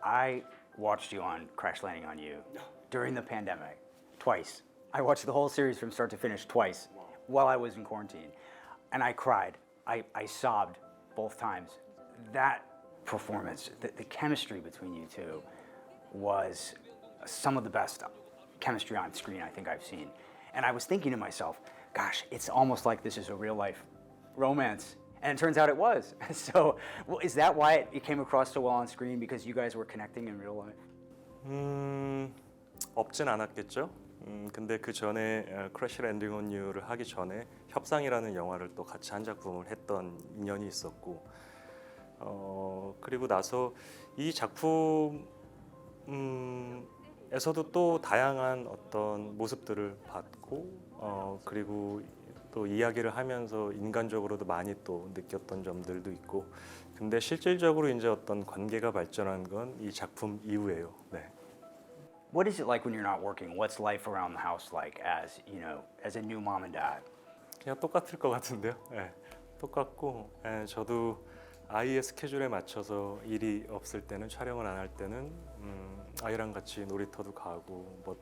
I watched you on Crash Landing on You during the pandemic, twice. I watched the whole series from start to finish twice while I was in quarantine. And I cried. I sobbed both times. That performance, the chemistry between you two was some of the best chemistry on screen I think I've seen. And I was thinking to myself, gosh, it's almost like this is a real life romance. And it turns out it was. So is that why it came across so well on screen, because you guys were connecting in real life? 없진 않았겠죠. 근데 그 전에 크래시 랜딩 온 유를 하기 전에 협상이라는 영화를 또 같이 한 작품을 했던 인연이 있었고, 그리고 나서 이 작품에서도 또 다양한 어떤 모습들을 봤고, 그리고 또 이야기를 하면서 인간적으로도 많이 또 느꼈던 점들도 있고, 근데 실질적으로 이제 어떤 관계가 발전한 건 이 작품 이후예요. 네. What is it like when you're not working? What's life around the house like as, as a new mom and dad? 그냥 똑같을 것 같은데요. 네, 똑같고, 저도 아이의 스케줄에 맞춰서 일이 없을 때는, 촬영을 안 할 때는 아이랑 같이 놀이터도 가고, 뭐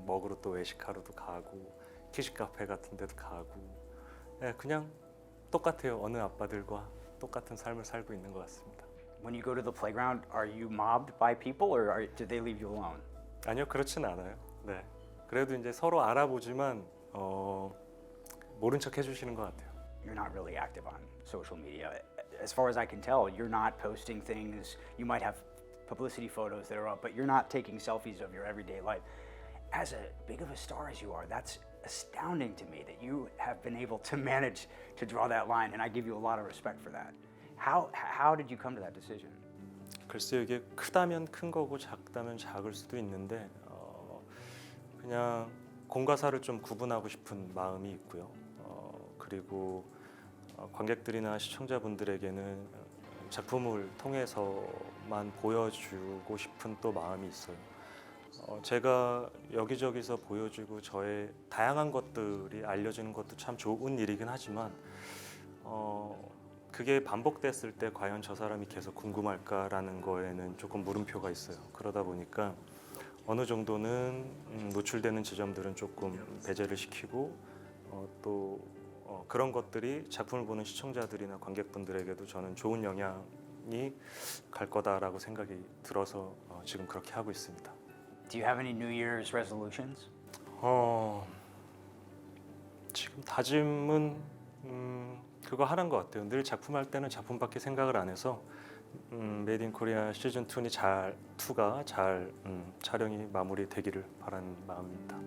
먹으러 또 외식하러도 가고, 키즈 카페 같은 데도 가고, 그냥 똑같아요. 어느 아빠들과 똑같은 삶을 살고 있는 것 같습니다. When you go to the playground, are you mobbed by people or do they leave you alone? 아니요, 그렇진 않아요. 네, 그래도 이제 서로 알아보지만 모른 척 해주시는 것 같아요. You're not really active on social media. As far as I can tell, you're not posting things. You might have publicity photos that are up, but you're not taking selfies of your everyday life. As big of a star as you are, that's astounding to me that you have been able to manage to draw that line, and I give you a lot of respect for that. How did you come to that decision? 글쎄요, 이게 크다면 큰 거고 작다면 작을 수도 있는데 그냥 공과 사를 좀 구분하고 싶은 마음이 있고요. 그리고 관객들이나 시청자분들에게는 작품을 통해서만 보여주고 싶은 또 마음이 있어요. 제가 여기저기서 보여주고 저의 다양한 것들이 알려지는 것도 참 좋은 일이긴 하지만 그게 반복됐을 때 과연 저 사람이 계속 궁금할까라는 거에는 조금 물음표가 있어요. 그러다 보니까 어느 정도는 노출되는 지점들은 조금 배제를 시키고 또 그런 것들이 작품을 보는 시청자들이나 관객분들에게도 저는 좋은 영향이 갈 거다라고 생각이 들어서 지금 그렇게 하고 있습니다. Do you have any New Year's resolutions? 지금 다짐은 그거 하는 것 같아요. 늘 작품할 때는 작품밖에 생각을 안 해서 메이드 인 코리아 시즌 2가 잘 촬영이 마무리되기를 바라는 마음입니다.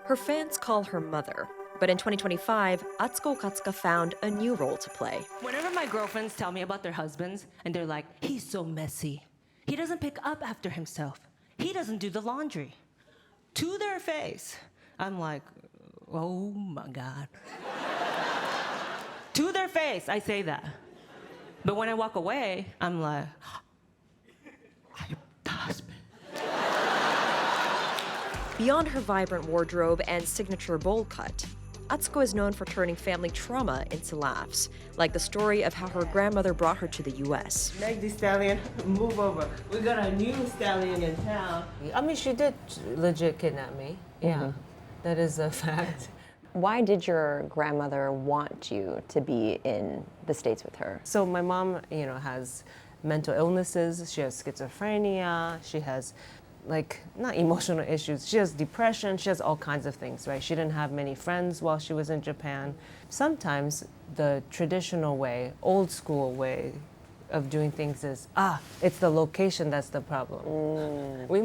Her fans call her mother, but in 2025, Atsuko Okatsuka found a new role to play. Whenever my girlfriends tell me about their husbands, and they're like, he's so messy. He doesn't pick up after himself. He doesn't do the laundry. To their face, I'm like, oh my God. To their face, I say that. But when I walk away, I'm like, I'm the husband. Beyond her vibrant wardrobe and signature bowl cut, Atsuko is known for turning family trauma into laughs, like the story of how her grandmother brought her to the U.S. Meg Thee Stallion, move over. We got a new stallion in town. I mean, she did legit kidnap me. Yeah, that is a fact. Why did your grandmother want you to be in the States with her? So my mom, has mental illnesses. She has schizophrenia. She has, not emotional issues. She has depression. She has all kinds of things, right? She didn't have many friends while she was in Japan. Sometimes the traditional way, old school way of doing things is, it's the location that's the problem. We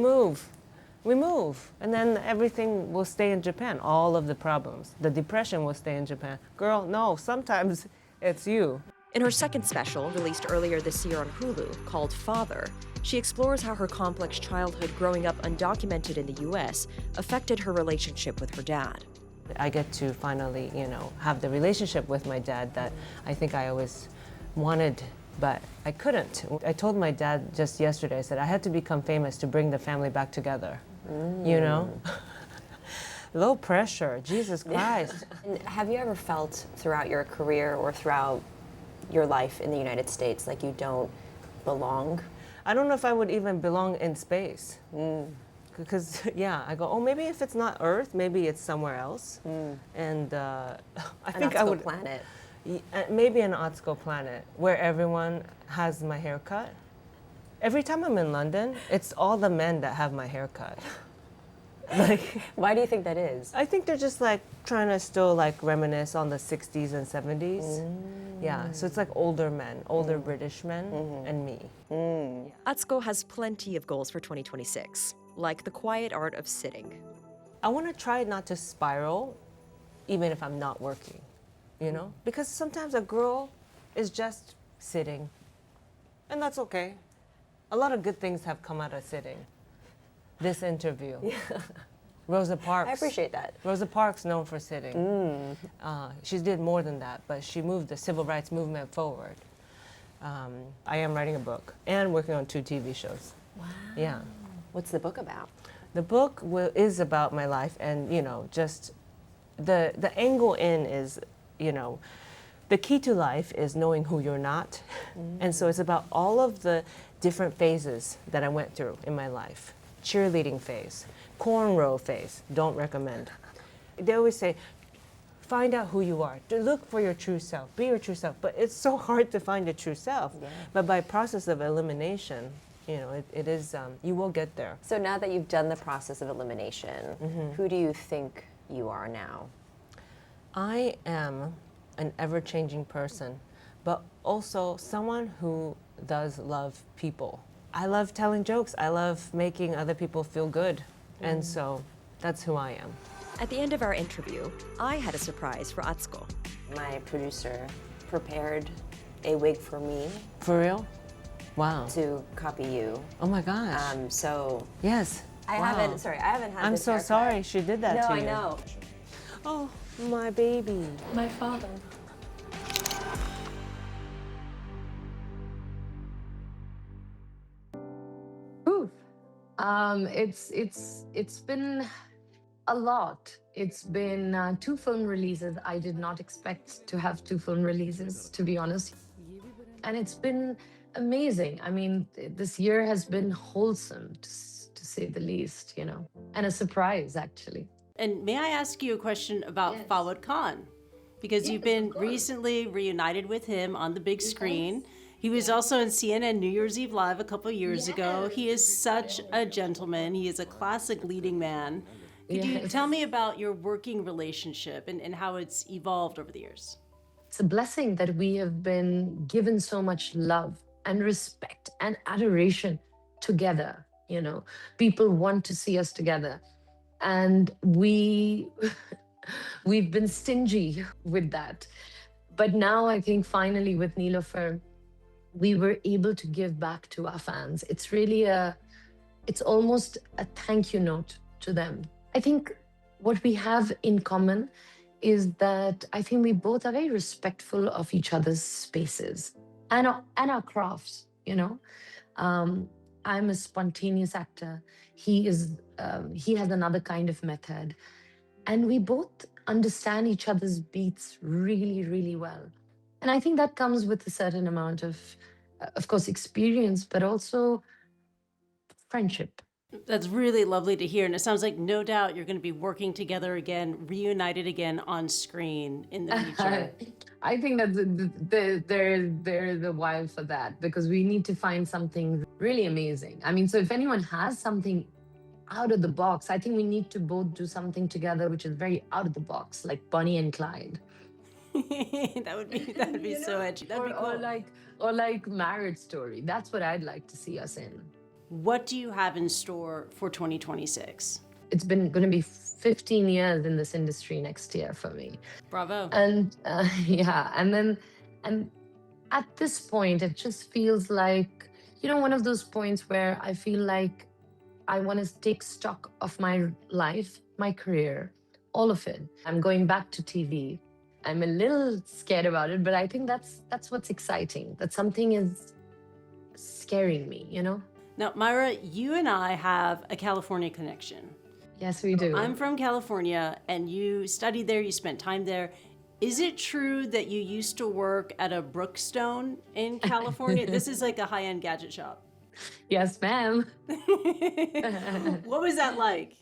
move, and then everything will stay in Japan. All of the problems. The depression will stay in Japan. Girl, no, sometimes it's you. In her second special, released earlier this year on Hulu, called Father, she explores how her complex childhood growing up undocumented in the U.S. affected her relationship with her dad. I get to finally, have the relationship with my dad that I think I always wanted, but I couldn't. I told my dad just yesterday, I said I had to become famous to bring the family back together, Low pressure, Jesus Christ. And have you ever felt throughout your career or throughout your life in the United States like you don't belong? I don't know if I would even belong in space. Because, yeah, I go, oh, maybe if it's not Earth, maybe it's somewhere else. And I think I would. Planet. Maybe an Otsko planet where everyone has my haircut. Every time I'm in London, it's all the men that have my haircut. Like, Why do you think that is? I think they're just like trying to still like reminisce on the 60s and 70s. Yeah, so it's like older men, older British men, and me. Atsuko has plenty of goals for 2026, like the quiet art of sitting. I want to try not to spiral, even if I'm not working, you know? Because sometimes a girl is just sitting, and that's okay. A lot of good things have come out of sitting. This interview. Rosa Parks. I appreciate that. Rosa Parks known for sitting. She did more than that, but she moved the civil rights movement forward. I am writing a book and working on 2 TV shows. Wow. Yeah. What's the book about? The book is about my life, and you know, just the angle in is, you know, the key to life is knowing who you're not, and so it's about all of the different phases that I went through in my life. Cheerleading phase, cornrow phase, don't recommend. They always say, find out who you are. Look for your true self, be your true self. But it's so hard to find your true self. Yeah. But by process of elimination, you know, it is, you will get there. So now that you've done the process of elimination, who do you think you are now? I am an ever-changing person, but also someone who does love people. I love telling jokes. I love making other people feel good. And so that's who I am. At the end of our interview, I had a surprise for Atsuko. My producer prepared a wig for me For real? Wow. to copy you. Oh my gosh. So Yes. I Wow. haven't had I'm this so haircut. sorry she did that No, to I you. know. Oh, my baby. My father. Oof. It's been a lot. It's been 2 film releases. I did not expect to have 2 film releases, to be honest. And it's been amazing. I mean, this year has been wholesome, to say the least, you know, and a surprise, actually. And may I ask you a question about Fawad Khan? Because you've been recently reunited with him on the big screen. He was also in CNN New Year's Eve Live a couple years ago. He is such a gentleman. He is a classic leading man. Could you tell me about your working relationship and how it's evolved over the years? It's a blessing that we have been given so much love and respect and adoration together. You know, people want to see us together. And we've been stingy with that. But now I think finally with Nilofer, we were able to give back to our fans. It's really it's almost a thank you note to them. I think what we have in common is that I think we both are very respectful of each other's spaces and our crafts, you know. I'm a spontaneous actor. He has another kind of method. And we both understand each other's beats really, really well. And I think that comes with a certain amount of course, experience, but also friendship. That's really lovely to hear. And it sounds like no doubt you're going to be working together again, reunited again on screen in the future. I think that they're the while for that, because we need to find something really amazing. I mean, so if anyone has something out of the box, I think we need to both do something together which is very out of the box, like Bonnie and Clyde. that would be so edgy. That'd be cool. Or like Marriage Story. That's what I'd like to see us in. What do you have in store for 2026? It's been going to be 15 years in this industry next year for me. Bravo. And yeah, and at this point, it just feels like, you know, one of those points where I feel like I want to take stock of my life, my career, all of it. I'm going back to TV. I'm a little scared about it, but I think that's what's exciting, that something is scaring me, you know? Now, Myra, you and I have a California connection. Yes, we do. I'm from California, and you studied there, you spent time there. Is it true that you used to work at a Brookstone in California? This is like a high-end gadget shop. Yes, ma'am. What was that like?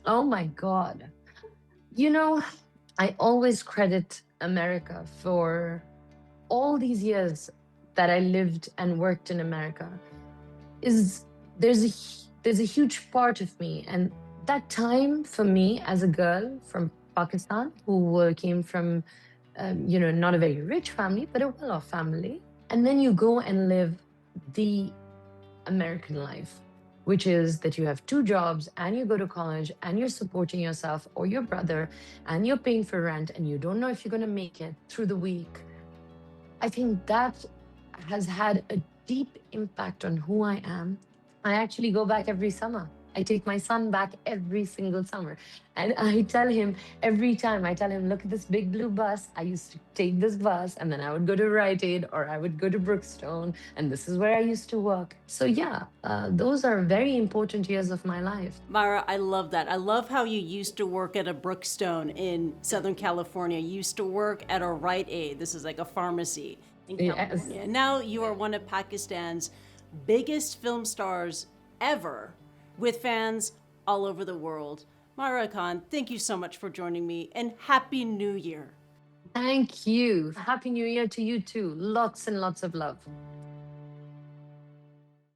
Oh my God. You know, I always credit America for all these years that I lived and worked in America. Is there's a huge part of me, and that time for me as a girl from Pakistan who came from, not a very rich family, but a well-off family, and then you go and live the American life, which is that you have two jobs and you go to college and you're supporting yourself or your brother and you're paying for rent and you don't know if you're going to make it through the week. I think that has had a deep impact on who I am. I actually go back every summer. I take my son back every single summer. And I tell him every time, I tell him, look at this big blue bus. I used to take this bus and then I would go to Rite Aid or I would go to Brookstone. And this is where I used to work. So, yeah, those are very important years of my life. Myra, I love that. I love how you used to work at a Brookstone in Southern California. You used to work at a Rite Aid. This is like a pharmacy in California. Yes. And now you are one of Pakistan's biggest film stars ever, with fans all over the world. Myra Khan, thank you so much for joining me, and Happy New Year. Thank you. Happy New Year to you too. Lots and lots of love.